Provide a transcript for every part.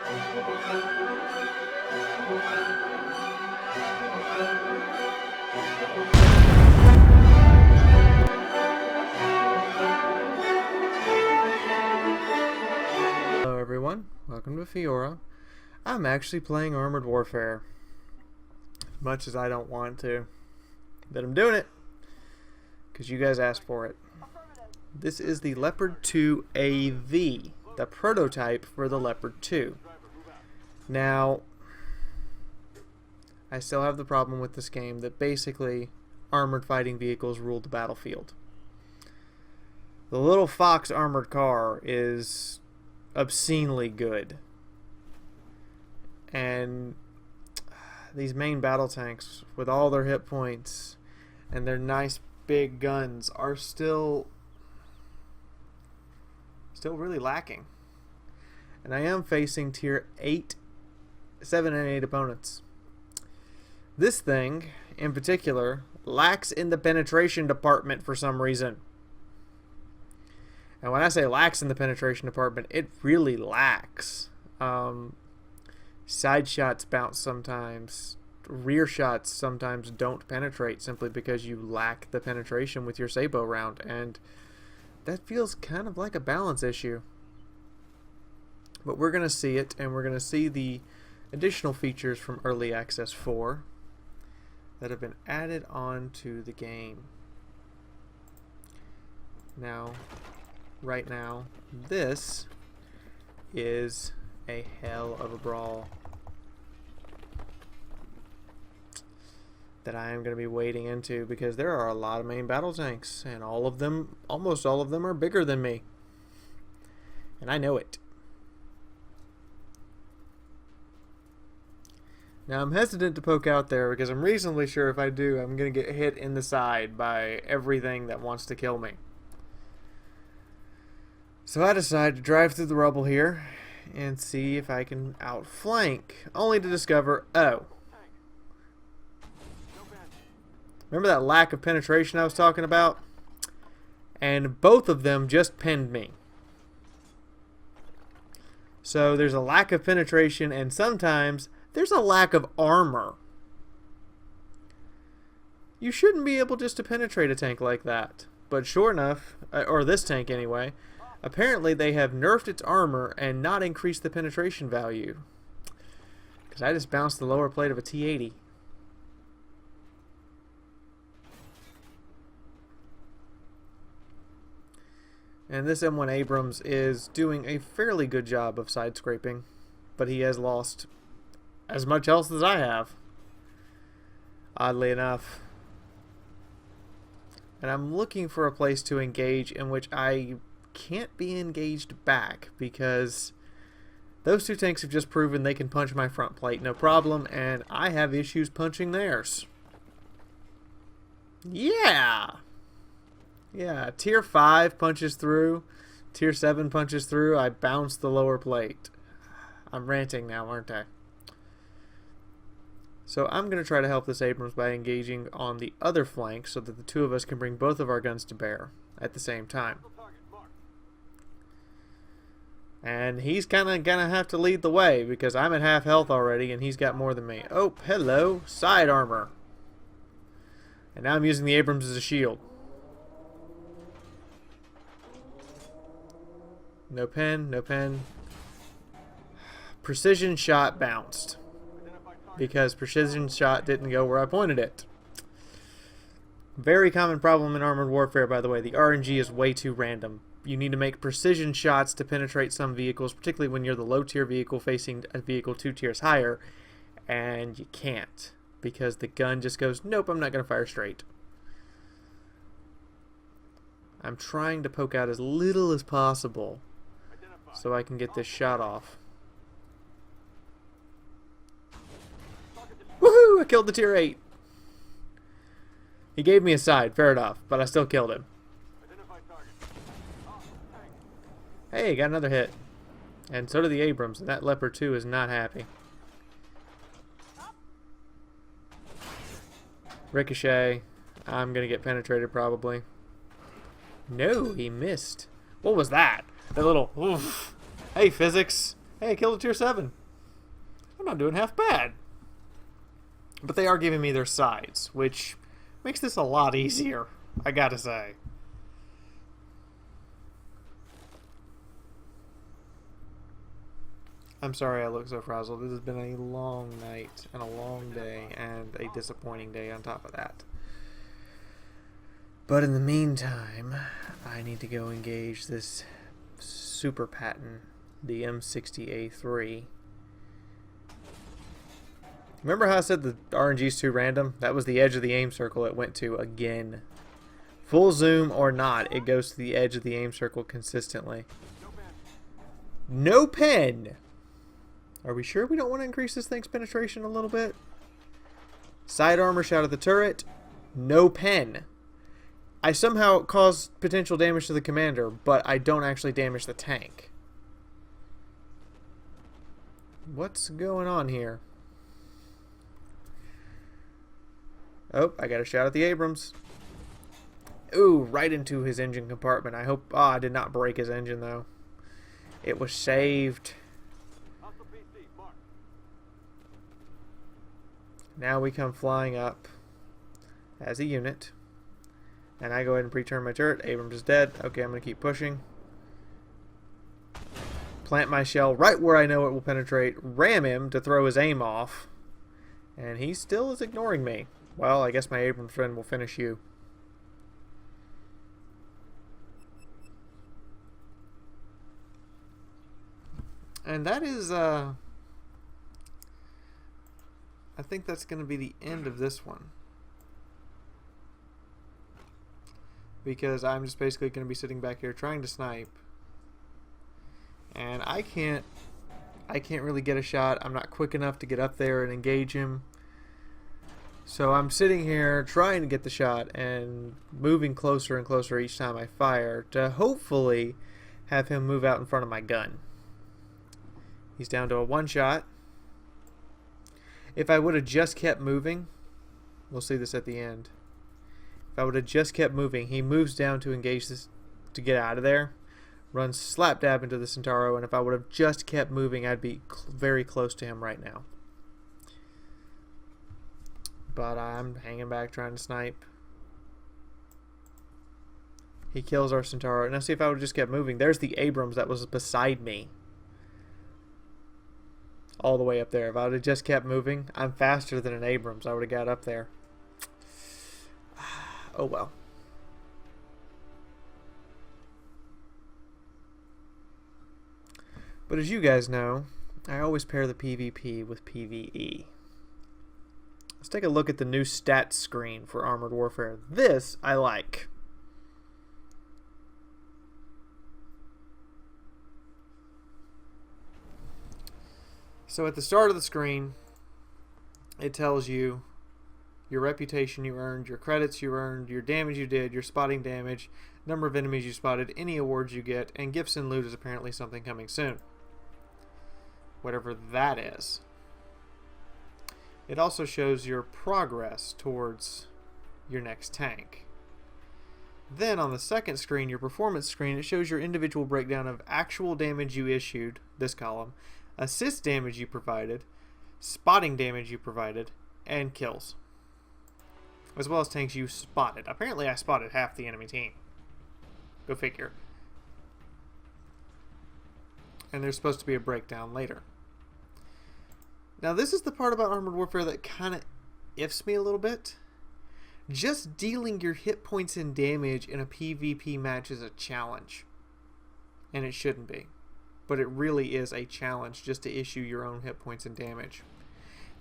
Hello everyone, welcome to Fiaura. I'm actually playing Armored Warfare, as much as I don't want to, but I'm doing it because you guys asked for it. This is the Leopard 2AV, the prototype for the Leopard 2. Now, I still have the problem with this game that basically armored fighting vehicles rule the battlefield. The little Fox armored car is obscenely good, and these main battle tanks with all their hit points and their nice big guns are still really lacking. And I am facing tier 8, 7 and 8 opponents. This thing in particular lacks in the penetration department for some reason. And when I say lacks in the penetration department, it really lacks. Side shots bounce sometimes. Rear shots sometimes don't penetrate simply because you lack the penetration with your Sabo round. And that feels kind of like a balance issue. But we're going to see it, and we're going to see the additional features from Early Access 4 that have been added on to the game. Now, right now, this is a hell of a brawl that I am going to be wading into because there are a lot of main battle tanks, and all of them, almost all of them, are bigger than me. And I know it. Now, I'm hesitant to poke out there because I'm reasonably sure if I do, I'm going to get hit in the side by everything that wants to kill me. So I decide to drive through the rubble here and see if I can outflank, only to discover, oh. Remember that lack of penetration I was talking about? And both of them just pinned me. So there's a lack of penetration, and sometimes there's a lack of armor. You shouldn't be able just to penetrate a tank like that. But sure enough, or this tank anyway, apparently they have nerfed its armor and not increased the penetration value. Because I just bounced the lower plate of a T-80. And this M1 Abrams is doing a fairly good job of side scraping, but he has lost as much else as I have, oddly enough. And I'm looking for a place to engage in which I can't be engaged back, because those two tanks have just proven they can punch my front plate no problem, and I have issues punching theirs. Yeah! Yeah, tier 5 punches through, tier 7 punches through, I bounce the lower plate. I'm ranting now, aren't I? So I'm going to try to help this Abrams by engaging on the other flank so that the two of us can bring both of our guns to bear at the same time. And he's kind of going to have to lead the way because I'm at half health already and he's got more than me. Oh, hello, side armor. And now I'm using the Abrams as a shield. No pen, no pen. Precision shot bounced. Because precision shot didn't go where I pointed it. Very common problem in Armored Warfare, by the way. The RNG is way too random. You need to make precision shots to penetrate some vehicles, particularly when you're the low tier vehicle facing a vehicle 2 tiers higher. And you can't. Because the gun just goes, nope, I'm not going to fire straight. I'm trying to poke out as little as possible so I can get this shot off. Woohoo! I killed the tier 8. He gave me a side, fair enough, but I still killed him. Hey, got another hit. And so did the Abrams, and that Leopard 2 is not happy. Ricochet. I'm gonna get penetrated probably. No, he missed. What was that? That little oof. Hey, physics. Hey, I killed a tier 7. I'm not doing half bad. But they are giving me their sides, which makes this a lot easier, I gotta say. I'm sorry I look so frazzled. This has been a long night and a long day and a disappointing day on top of that. But in the meantime, I need to go engage this super patent, the M60A3. Remember how I said the RNG's too random? That was the edge of the aim circle it went to again. Full zoom or not, it goes to the edge of the aim circle consistently. No pen! Are we sure we don't want to increase this thing's penetration a little bit? Side armor shot at the turret. No pen. I somehow cause potential damage to the commander, but I don't actually damage the tank. What's going on here? Oh, I got a shot at the Abrams. Ooh, right into his engine compartment. I hope... Ah, I did not break his engine, though. It was saved. Now we come flying up as a unit. And I go ahead and pre-turn my turret. Abrams is dead. Okay, I'm going to keep pushing. Plant my shell right where I know it will penetrate. Ram him to throw his aim off. And he still is ignoring me. Well, I guess my Abrams friend will finish you. And that is, I think that's going to be the end of this one. Because I'm just basically going to be sitting back here trying to snipe. And I can't really get a shot. I'm not quick enough to get up there and engage him. So I'm sitting here trying to get the shot and moving closer and closer each time I fire to hopefully have him move out in front of my gun. He's down to a one shot. If I would have just kept moving, we'll see this at the end. If I would have just kept moving, he moves down to engage this, to get out of there, runs slap dab into the Centauro, and if I would have just kept moving, I'd be very close to him right now. But I'm hanging back trying to snipe. He kills our Centauro. Now see, if I would have just kept moving, there's the Abrams that was beside me. All the way up there. If I would have just kept moving, I'm faster than an Abrams. I would have got up there. Oh well. But as you guys know, I always pair the PvP with PvE. Let's take a look at the new stats screen for Armored Warfare. This I like. So at the start of the screen, it tells you your reputation you earned, your credits you earned, your damage you did, your spotting damage, number of enemies you spotted, any awards you get, and gifts and loot is apparently something coming soon. Whatever that is. It also shows your progress towards your next tank. Then on the second screen, your performance screen, it shows your individual breakdown of actual damage you issued, this column, assist damage you provided, spotting damage you provided, and kills. As well as tanks you spotted. Apparently I spotted half the enemy team. Go figure. And there's supposed to be a breakdown later. Now this is the part about Armored Warfare that kind of ifs me a little bit. Just dealing your hit points and damage in a PvP match is a challenge. And it shouldn't be. But it really is a challenge just to issue your own hit points and damage.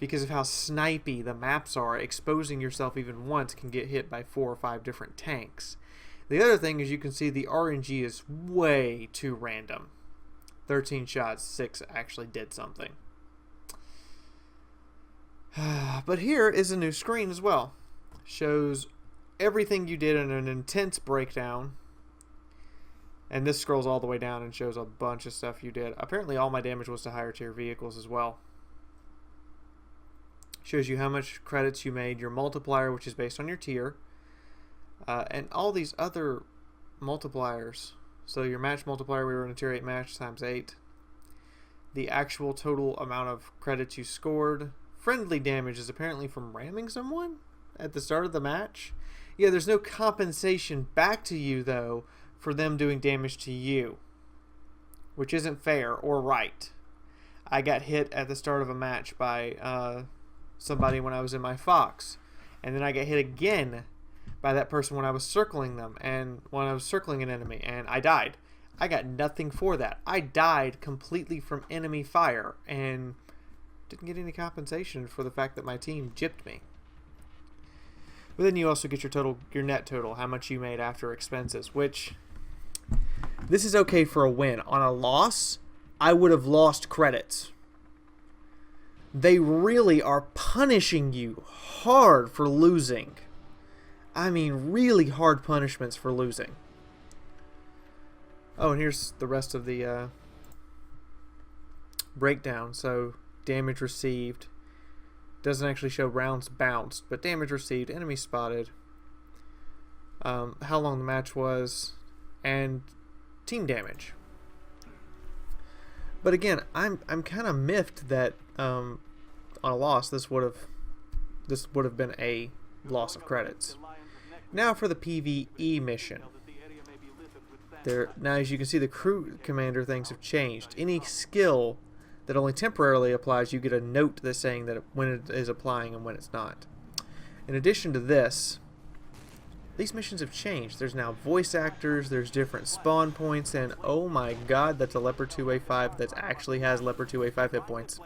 Because of how snipey the maps are, exposing yourself even once can get hit by 4 or 5 different tanks. The other thing is you can see the RNG is way too random. 13 shots, 6 actually did something. But here is a new screen as well. Shows everything you did in an intense breakdown. And this scrolls all the way down and shows a bunch of stuff you did. Apparently all my damage was to higher tier vehicles as well. Shows you how much credits you made, your multiplier, which is based on your tier, and all these other multipliers. So your match multiplier, we were in a tier 8 match, times 8. the actual total amount of credits you scored. Friendly damage is apparently from ramming someone at the start of the match. Yeah, there's no compensation back to you, though, for them doing damage to you, which isn't fair or right. I got hit at the start of a match by somebody when I was in my Fox, and then I got hit again by that person when I was circling them, and when I was circling an enemy, and I died. I got nothing for that. I died completely from enemy fire, and didn't get any compensation for the fact that my team gypped me. But then you also get your net total, how much you made after expenses, which this is okay for a win. On a loss, I would have lost credits. They really are punishing you hard for losing. I mean, really hard punishments for losing. Oh, and here's the rest of the breakdown. So, damage received. Doesn't actually show rounds bounced, but damage received, enemy spotted, how long the match was, and team damage. But again, I'm kind of miffed that on a loss this would have been a loss of credits. Now for the PvE mission. Now as you can see, the crew commander things have changed. Any skill that only temporarily applies, you get a note that's saying that when it is applying and when it's not. In addition to this, these missions have changed. There's now voice actors, there's different spawn points, and oh my god, that's a Leopard 2AV that actually has Leopard 2AV hit points.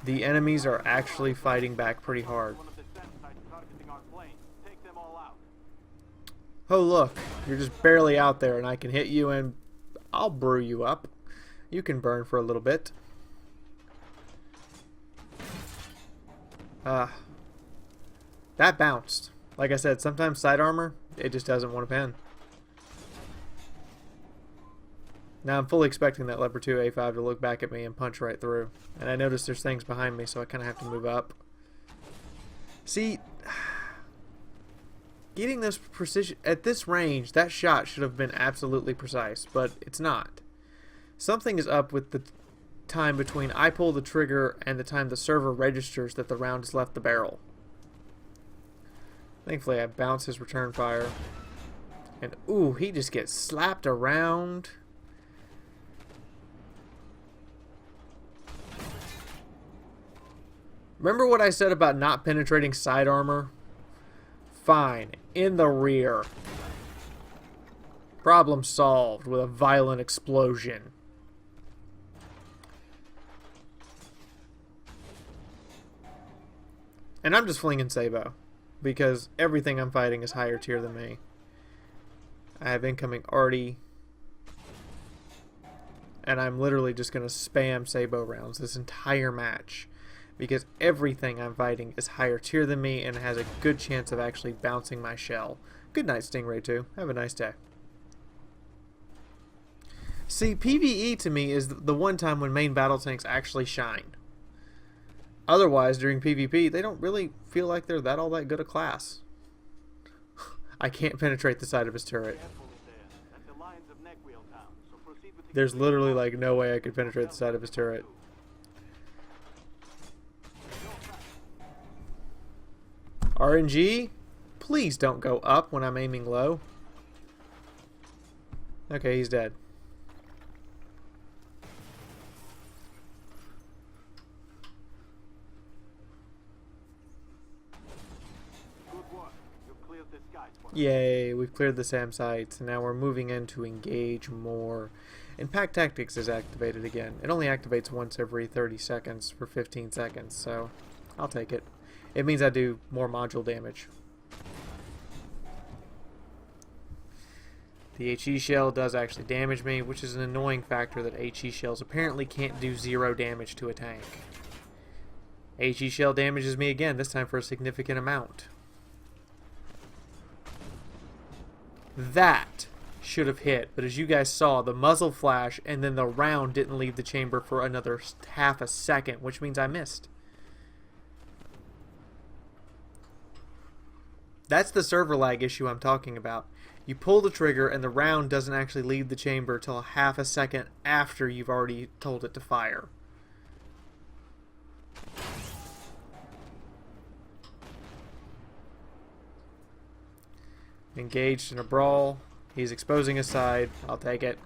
The enemies are actually fighting back pretty hard. Oh look, you're just barely out there and I can hit you and I'll brew you up. You can burn for a little bit. That bounced. Like I said, sometimes side armor, it just doesn't want to pin. Now I'm fully expecting that Leopard 2AV to look back at me and punch right through. And I notice there's things behind me, so I kind of have to move up. See, getting this precision at this range, that shot should have been absolutely precise, but it's not. Something is up with the time between I pull the trigger and the time the server registers that the round has left the barrel. Thankfully, I bounce his return fire. And, ooh, he just gets slapped around. Remember what I said about not penetrating side armor? Fine. In the rear. Problem solved with a violent explosion. And I'm just flinging Sabo, because everything I'm fighting is higher tier than me. I have incoming arty, and I'm literally just going to spam Sabo rounds this entire match, because everything I'm fighting is higher tier than me and has a good chance of actually bouncing my shell. Good night, Stingray 2. Have a nice day. See, PvE to me is the one time when main battle tanks actually shine. Otherwise, during PvP, they don't really feel like they're all that good a class. I can't penetrate the side of his turret. There's literally like no way I could penetrate the side of his turret. RNG, please don't go up when I'm aiming low. Okay, he's dead. Yay, we've cleared the SAM sites, and now we're moving in to engage more. And Pack Tactics is activated again. It only activates once every 30 seconds for 15 seconds, so I'll take it. It means I do more module damage. The HE shell does actually damage me, which is an annoying factor that HE shells apparently can't do 0 damage to a tank. HE shell damages me again, this time for a significant amount. That should have hit, but as you guys saw, the muzzle flash and then the round didn't leave the chamber for another half a second, which means I missed. That's the server lag issue I'm talking about. You pull the trigger and the round doesn't actually leave the chamber till half a second after you've already told it to fire. Engaged in a brawl. He's exposing his side. I'll take it.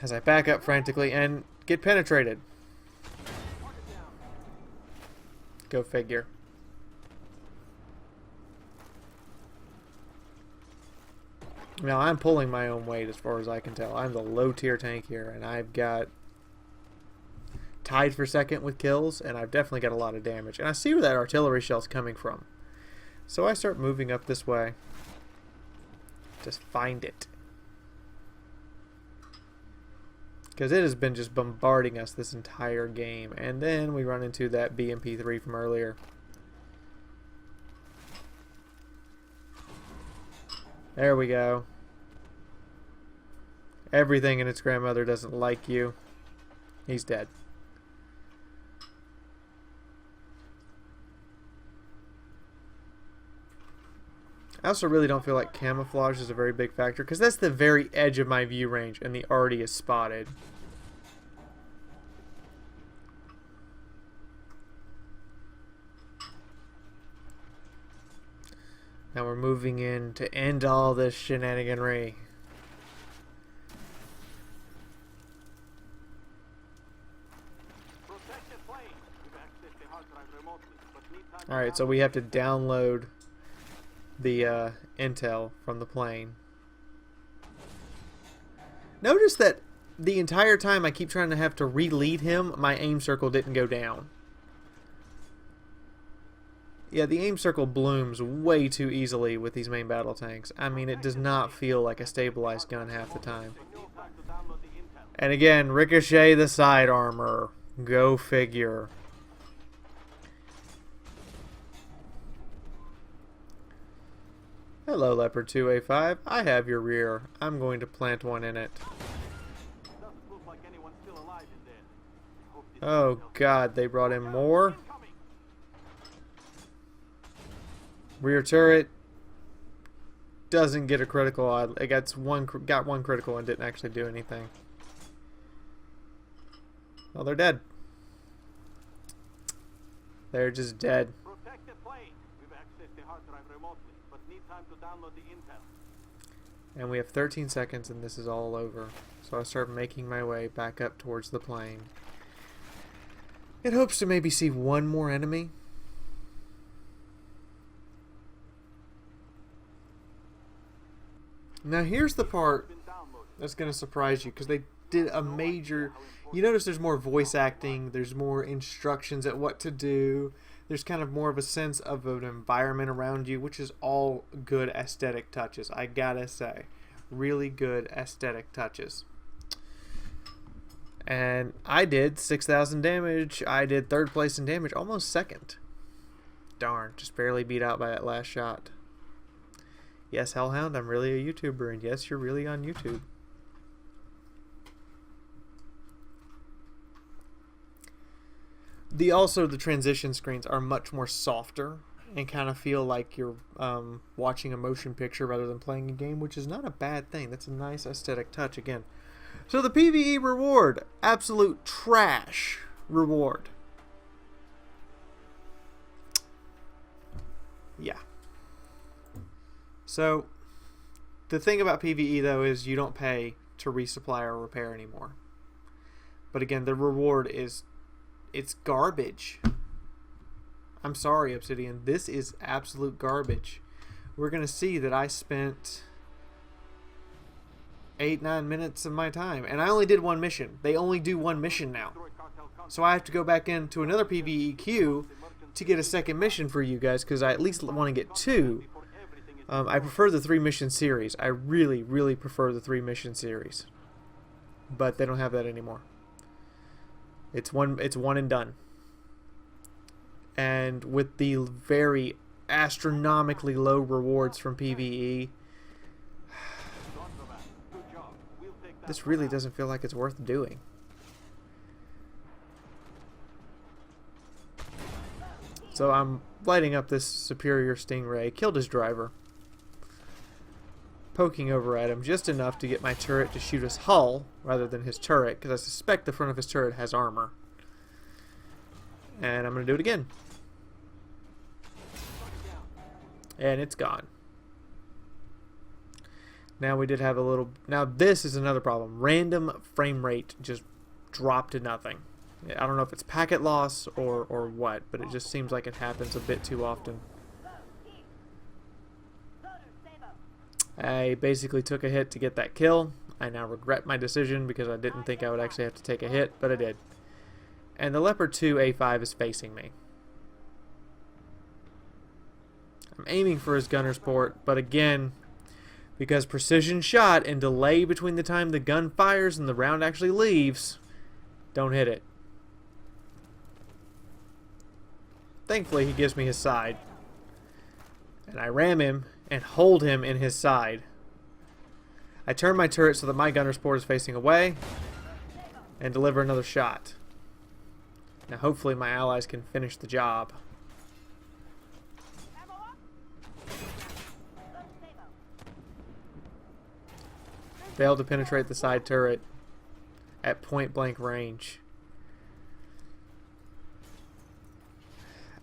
As I back up frantically and get penetrated. Go figure. Now I'm pulling my own weight as far as I can tell. I'm the low tier tank here, and I've got tied for second with kills, and I've definitely got a lot of damage. And I see where that artillery shell's coming from. So I start moving up this way. Just find it. Because it has been just bombarding us this entire game. And then we run into that BMP3 from earlier. There we go. Everything and its grandmother doesn't like you. He's dead. I also really don't feel like camouflage is a very big factor, because that's the very edge of my view range and the arty is spotted. Now we're moving in to end all this shenaniganry. Alright, so we have to download the intel from the plane. Notice that the entire time I keep trying to have to re-lead him, my aim circle didn't go down. Yeah, the aim circle blooms way too easily with these main battle tanks. I mean, it does not feel like a stabilized gun half the time. And again, ricochet the side armor. Go figure. Hello, Leopard 2AV. I have your rear. I'm going to plant one in it. Oh god, they brought in more. Rear turret doesn't get a critical. It got one critical and didn't actually do anything. Well, they're dead. They're just dead. And we have 13 seconds and this is all over. So I start making my way back up towards the plane. It hopes to maybe see one more enemy. Now here's the part that's going to surprise you, because they did a major... You notice there's more voice acting, there's more instructions at what to do, there's kind of more of a sense of an environment around you, which is all good aesthetic touches, I gotta say. Really good aesthetic touches. And I did 6,000 damage, I did third place in damage, almost second. Darn, just barely beat out by that last shot. Yes, Hellhound, I'm really a YouTuber, and yes, you're really on YouTube. The transition screens are much more softer and kind of feel like you're watching a motion picture rather than playing a game, which is not a bad thing. That's a nice aesthetic touch again. So the PvE reward, absolute trash reward. Yeah. So the thing about PvE though is you don't pay to resupply or repair anymore. But again, the reward is... it's garbage. I'm sorry, Obsidian. This is absolute garbage. We're going to see that I spent 8-9 minutes of my time. And I only did one mission. They only do one mission now. So I have to go back into another PvE queue to get a second mission for you guys, because I at least want to get 2. I prefer the 3-mission series. I really, really prefer the 3-mission series. But they don't have that anymore. It's one and done. And with the very astronomically low rewards from PvE, this really doesn't feel like it's worth doing. So I'm lighting up this superior Stingray, killed his driver, poking over at him just enough to get my turret to shoot his hull rather than his turret, because I suspect the front of his turret has armor. And I'm going to do it again. And it's gone. Now we did have a little... Now this is another problem. Random frame rate just dropped to nothing. I don't know if it's packet loss or what, but it just seems like it happens a bit too often. I basically took a hit to get that kill. I now regret my decision because I didn't think I would actually have to take a hit, but I did. And the Leopard 2AV is facing me. I'm aiming for his gunner's port, but again, because precision shot and delay between the time the gun fires and the round actually leaves, don't hit it. Thankfully, he gives me his side. And I ram him and hold him in his side. I turn my turret so that my gunner's port is facing away and deliver another shot. Now hopefully my allies can finish the job. Failed to penetrate the side turret at point blank range.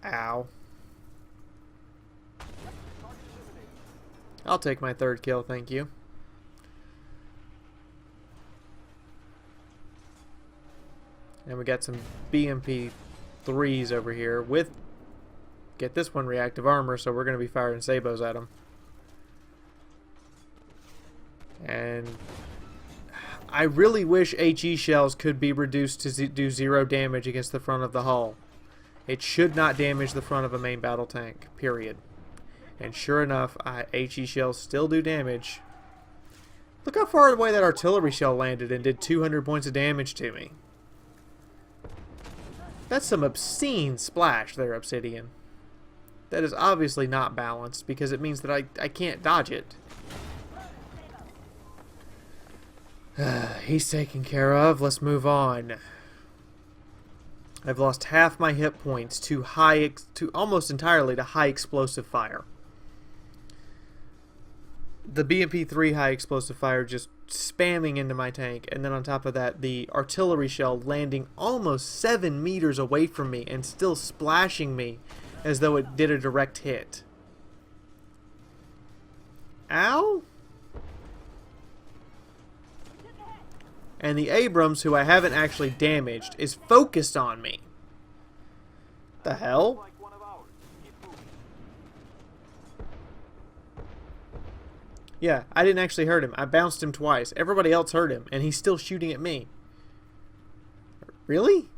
Ow. I'll take my third kill, thank you. And we got some BMP 3s over here with, get this one, reactive armor, so we're going to be firing sabos at them. And I really wish HE shells could be reduced to do 0 damage against the front of the hull. It should not damage the front of a main battle tank, period. And sure enough, HE shells still do damage. Look how far away that artillery shell landed and did 200 points of damage to me. That's some obscene splash there, Obsidian. That is obviously not balanced because it means that I can't dodge it. He's taken care of. Let's move on. I've lost half my hit points to almost entirely to high explosive fire. The BMP-3 high explosive fire just spamming into my tank, and then on top of that, the artillery shell landing almost 7 meters away from me and still splashing me as though it did a direct hit. Ow? And the Abrams, who I haven't actually damaged, is focused on me. The hell? Yeah, I didn't actually hurt him. I bounced him twice. Everybody else hurt him, and he's still shooting at me. Really?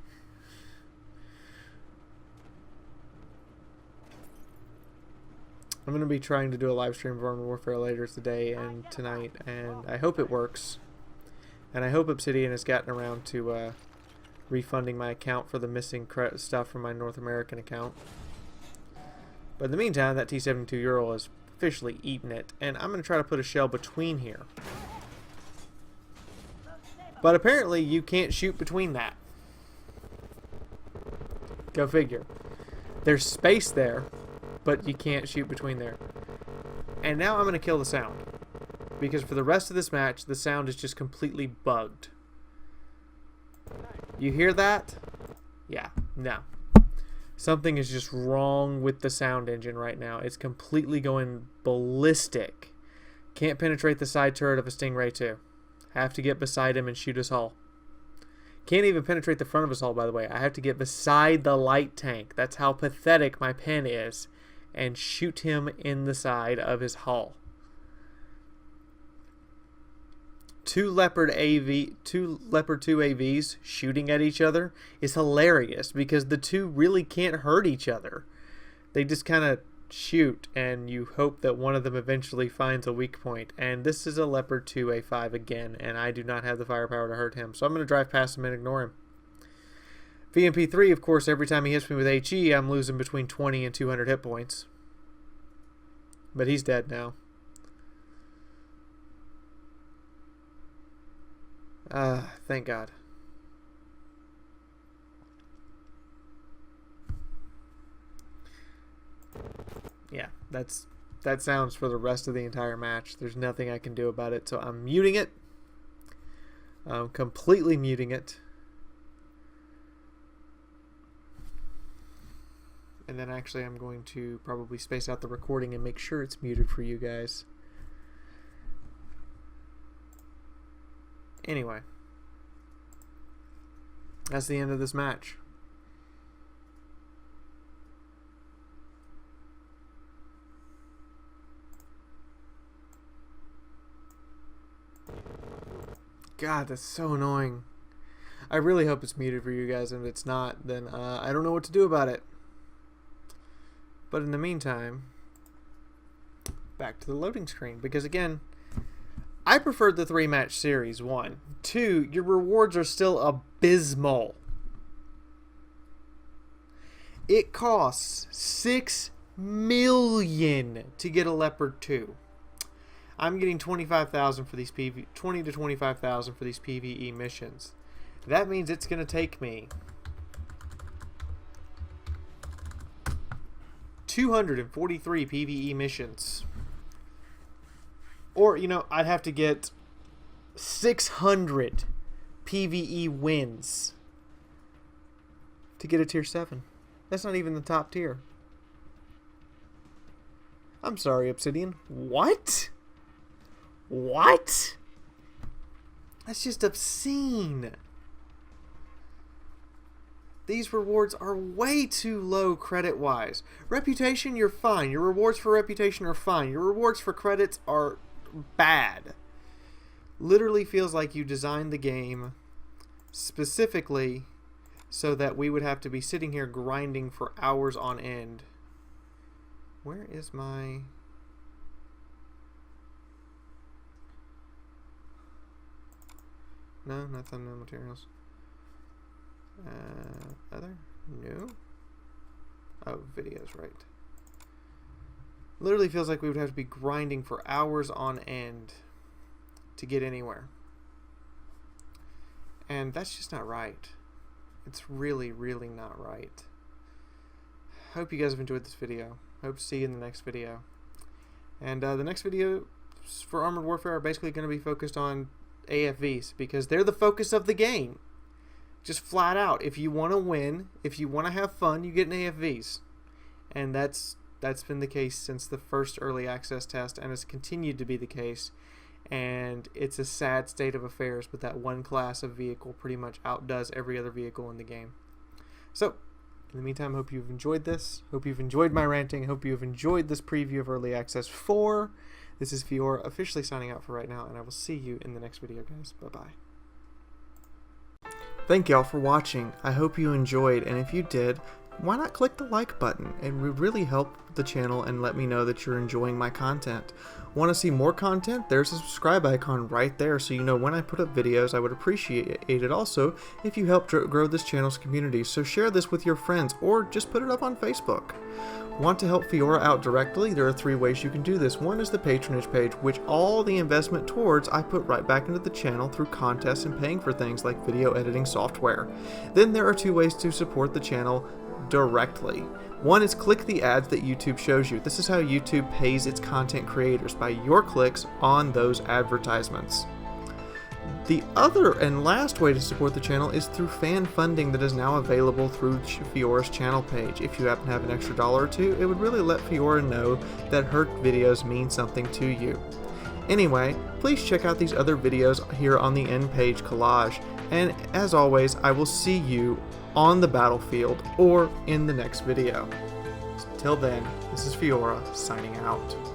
I'm going to be trying to do a live stream of Armored Warfare later today and tonight, and I hope it works. And I hope Obsidian has gotten around to refunding my account for the missing stuff from my North American account. But in the meantime, that T-72 Ural has officially eaten it, and I'm going to try to put a shell between here. But apparently you can't shoot between that. Go figure. There's space there, but you can't shoot between there. And now I'm going to kill the sound. Because for the rest of this match, the sound is just completely bugged. You hear that? Yeah, no. Something is just wrong with the sound engine right now. It's completely going ballistic. Can't penetrate the side turret of a Stingray 2. Have to get beside him and shoot his hull. Can't even penetrate the front of his hull, by the way. I have to get beside the light tank. That's how pathetic my pen is. And shoot him in the side of his hull. Two Leopard 2AVs shooting at each other is hilarious because the two really can't hurt each other. They just kind of shoot and you hope that one of them eventually finds a weak point. And this is a Leopard 2AV again, and I do not have the firepower to hurt him. So I'm going to drive past him and ignore him. VMP3, of course, every time he hits me with HE, I'm losing between 20 and 200 hit points. But he's dead now. Thank God. that sounds for the rest of the entire match. There's nothing I can do about it, so I'm muting it. I'm completely muting it. And then actually I'm going to probably space out the recording and make sure it's muted for you guys. Anyway, that's the end of this match. God, that's so annoying. I really hope it's muted for you guys, and if it's not, then I don't know what to do about it. But in the meantime, back to the loading screen, because again, I preferred the 3-match series, 1. 2, your rewards are still abysmal. It costs $6 million to get a Leopard 2. I'm getting 25,000 for these 20 to 25,000 for these PvE missions. That means it's going to take me 243 PvE missions. Or, you know, I'd have to get 600 PvE wins to get a tier 7. That's not even the top tier. I'm sorry, Obsidian. What? What? That's just obscene. These rewards are way too low credit-wise. Reputation, you're fine. Your rewards for reputation are fine. Your rewards for credits are bad. Literally feels like you designed the game specifically so that we would have to be sitting here grinding for hours on end. Where is my... No, not thumbnail materials. Other? No? Oh, videos, right. Literally feels like we would have to be grinding for hours on end to get anywhere. And that's just not right. It's really, really not right. Hope you guys have enjoyed this video. Hope to see you in the next video. And the next video for Armored Warfare are basically going to be focused on AFVs, because they're the focus of the game. Just flat out, if you want to win, if you want to have fun, you get an AFVs. And that's been the case since the first early access test, and has continued to be the case. And it's a sad state of affairs, but that one class of vehicle pretty much outdoes every other vehicle in the game. So, in the meantime, hope you've enjoyed this. Hope you've enjoyed my ranting. Hope you've enjoyed this preview of Early Access 4. This is Fiaura officially signing out for right now, and I will see you in the next video, guys. Bye-bye. Thank y'all for watching. I hope you enjoyed, and if you did, why not click the like button? It would really help the channel and let me know that you're enjoying my content. Want to see more content? There's a subscribe icon right there, so you know when I put up videos. I would appreciate it also if you help grow this channel's community. So share this with your friends, or just put it up on Facebook. Want to help Fiaura out directly? There are 3 ways you can do this. One is the patronage page, which all the investment towards I put right back into the channel through contests and paying for things like video editing software. Then there are 2 ways to support the channel directly. One is click the ads that YouTube shows you. This is how YouTube pays its content creators, by your clicks on those advertisements. The other and last way to support the channel is through fan funding that is now available through Fiaura's channel page. If you happen to have an extra $1 or 2, it would really let Fiaura know that her videos mean something to you. Anyway, please check out these other videos here on the end page collage, and as always, I will see you on the battlefield or in the next video. Till then, this is Fiaura signing out.